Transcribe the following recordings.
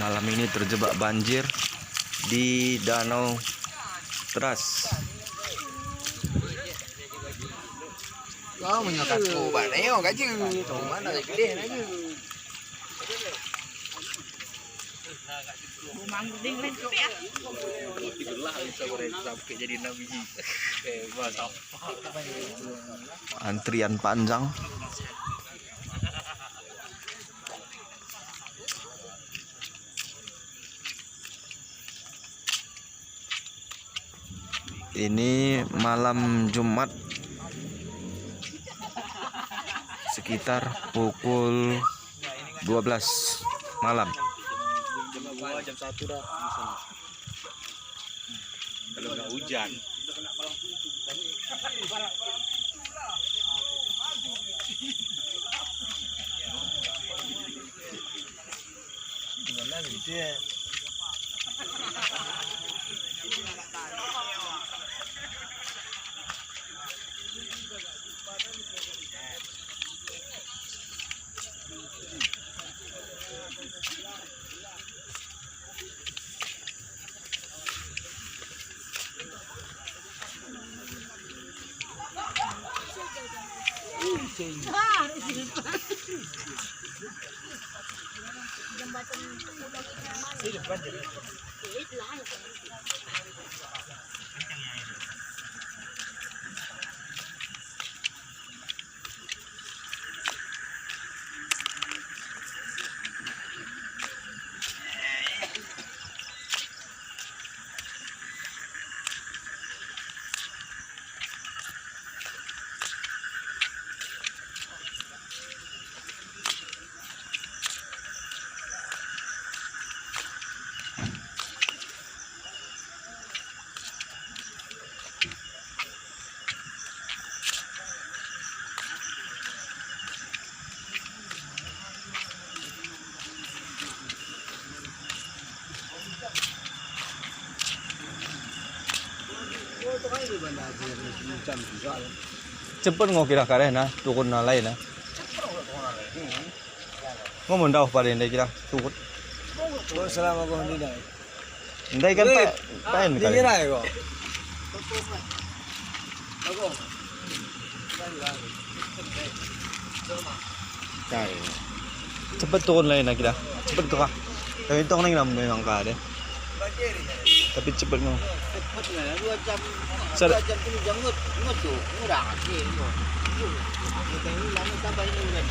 Malam ini terjebak banjir di Danau Teras. Kau menyokat coba neo gaji, cuma ada gede aja. Antrian panjang. Ini malam Jumat sekitar pukul 12 malam. Jam 1 dah di sana. Kalau nggak hujan. Gimana gitu ya? Cepet ngô kira kare na tukun na lain na. Ngô mun daw pa rin dai kira tukun. Selama kau di dah. Dai kan paen kare. Kira ya kau. Kare. Cepet tukun lain na kira. Cepet ka. Tapi itu nang memang ka deh. Tapi cepet ngô. Cepat lah, 2 jam. 2 jam 3 jam ngut tu, murah ke tu. Kita ini lama sampai ini udah.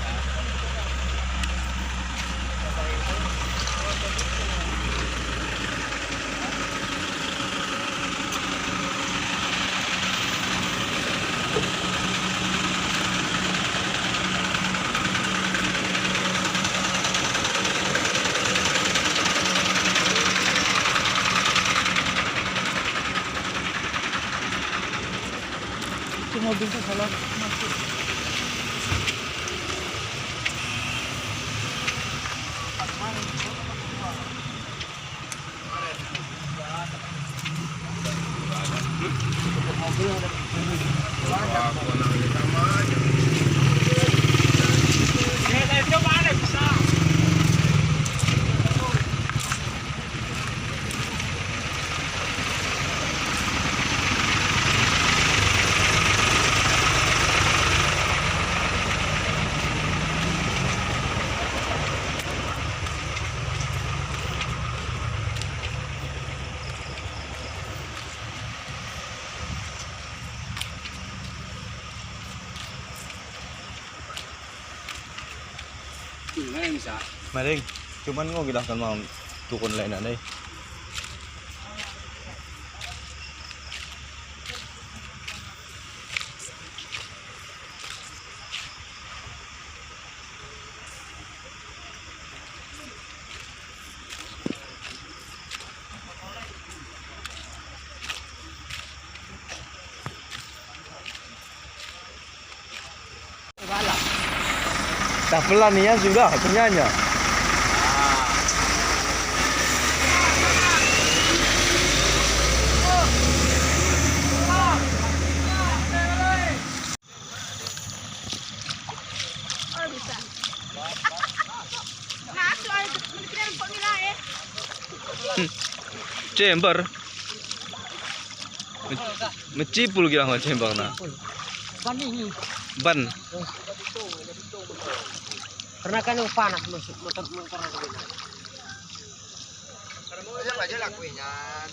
Mobil tu salah masuk. Mobil ada. Maring, cuman ngô kita kan mau tukun lain na dai. Tak pelan ya sudah penyanyi. Nah, soal itu, kira-kira kok nilai Chamber. Mencipul gila sama chamber na. Ban ini. Ban. Karena kan yang panas motor na gawin. Aja aja lakuin yan.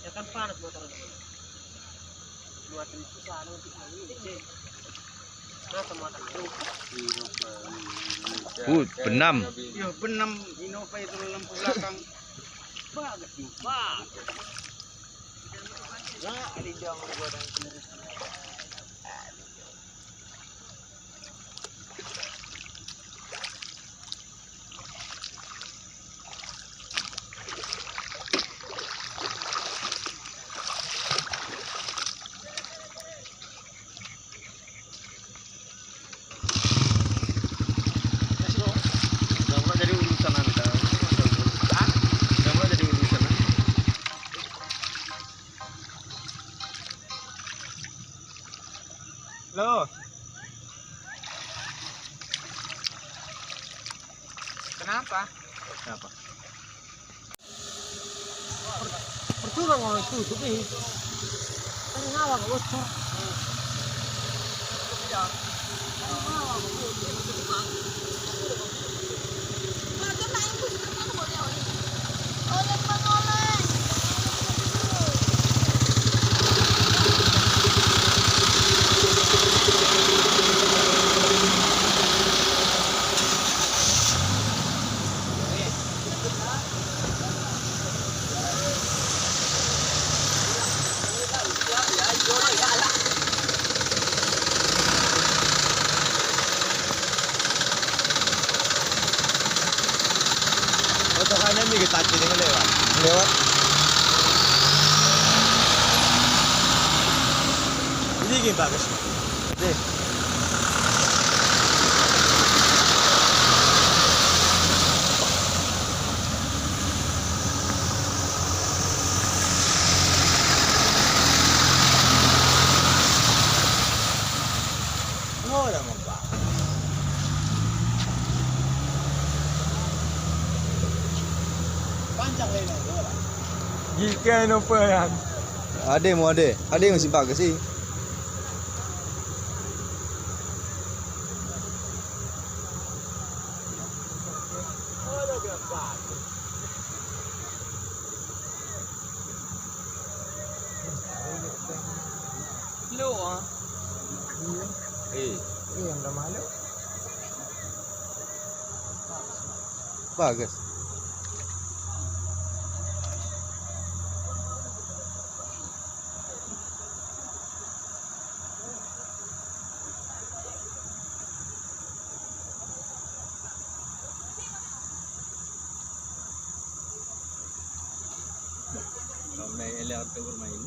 Ya kan panas motor na. Luat itu sana untuk ini. Nasa motor itu. Benam. Ya benam Innova itu lampu belakang. Bagus juga. Nah, ada jangan gua dan kiri. Jadi urusan Anda. Jangan jadi urusan Anda. Halo. Kenapa? Kenapa? Percuma kalau itu nih. Kan ngawang bocor. Otokannya nih kita ini lewat. Lewat. Ini gini bagus. Deh. Oh, udah mau Pak. Panjang lelah bola. Jika apa yang? Ada mau ada yang masih bagus sih. Oh, udah berapa? Lu ah. Yang udah malu. Bagus. Sampai lewat ke bermain.